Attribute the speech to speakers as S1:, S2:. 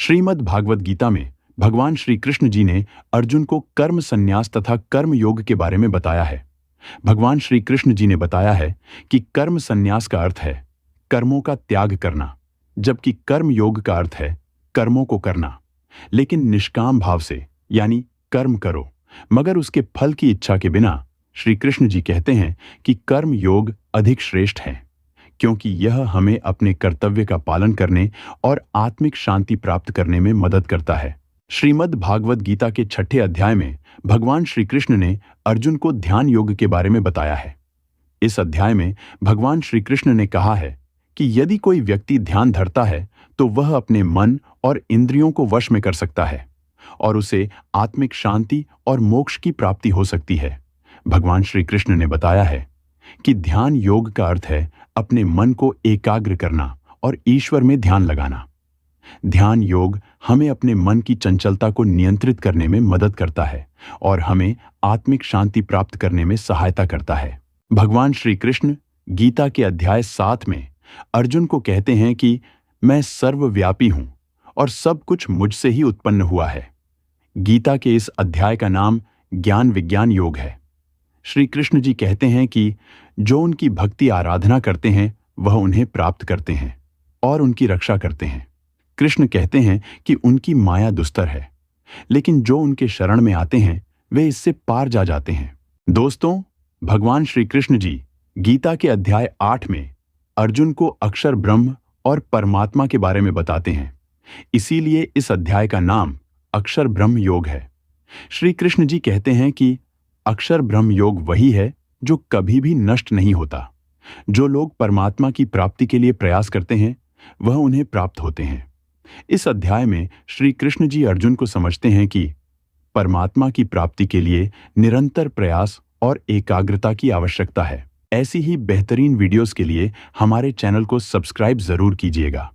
S1: श्रीमद् भागवत गीता में भगवान श्री कृष्ण जी ने अर्जुन को कर्म संन्यास तथा कर्म योग के बारे में बताया है। भगवान श्री कृष्ण जी ने बताया है कि कर्म संन्यास का अर्थ है कर्मों का त्याग करना, जबकि कर्म योग का अर्थ है कर्मों को करना, लेकिन निष्काम भाव से, यानी कर्म करो मगर उसके फल की इच्छा के बिना। श्री कृष्ण जी कहते हैं कि कर्म योग अधिक श्रेष्ठ है, क्योंकि यह हमें अपने कर्तव्य का पालन करने और आत्मिक शांति प्राप्त करने में मदद करता है। श्रीमद् भागवत गीता के 6ठे अध्याय में भगवान श्री कृष्ण ने अर्जुन को ध्यान योग के बारे में बताया है। इस अध्याय में भगवान श्री कृष्ण ने कहा है कि यदि कोई व्यक्ति ध्यान धरता है तो वह अपने मन और इंद्रियों को वश में कर सकता है और उसे आत्मिक शांति और मोक्ष की प्राप्ति हो सकती है। भगवान श्री कृष्ण ने बताया है कि ध्यान योग का अर्थ है अपने मन को एकाग्र करना और ईश्वर में ध्यान लगाना। ध्यान योग हमें अपने मन की चंचलता को नियंत्रित करने में मदद करता है और हमें आत्मिक शांति प्राप्त करने में सहायता करता है। भगवान श्री कृष्ण गीता के अध्याय 7 में अर्जुन को कहते हैं कि मैं सर्वव्यापी हूं और सब कुछ मुझसे ही उत्पन्न हुआ है। गीता के इस अध्याय का नाम ज्ञान विज्ञान योग है। श्री कृष्ण जी कहते हैं कि जो उनकी भक्ति आराधना करते हैं वह उन्हें प्राप्त करते हैं और उनकी रक्षा करते हैं। कृष्ण कहते हैं कि उनकी माया दुस्तर है, लेकिन जो उनके शरण में आते हैं वे इससे पार जा जाते हैं। दोस्तों, भगवान श्री कृष्ण जी गीता के अध्याय 8 में अर्जुन को अक्षर ब्रह्म और परमात्मा के बारे में बताते हैं। इसीलिए इस अध्याय का नाम अक्षर ब्रह्म योग है। श्री कृष्ण जी कहते हैं कि अक्षर ब्रह्म योग वही है जो कभी भी नष्ट नहीं होता। जो लोग परमात्मा की प्राप्ति के लिए प्रयास करते हैं वह उन्हें प्राप्त होते हैं। इस अध्याय में श्री कृष्ण जी अर्जुन को समझते हैं कि परमात्मा की प्राप्ति के लिए निरंतर प्रयास और एकाग्रता की आवश्यकता है। ऐसी ही बेहतरीन वीडियोस के लिए हमारे चैनल को सब्सक्राइब जरूर कीजिएगा।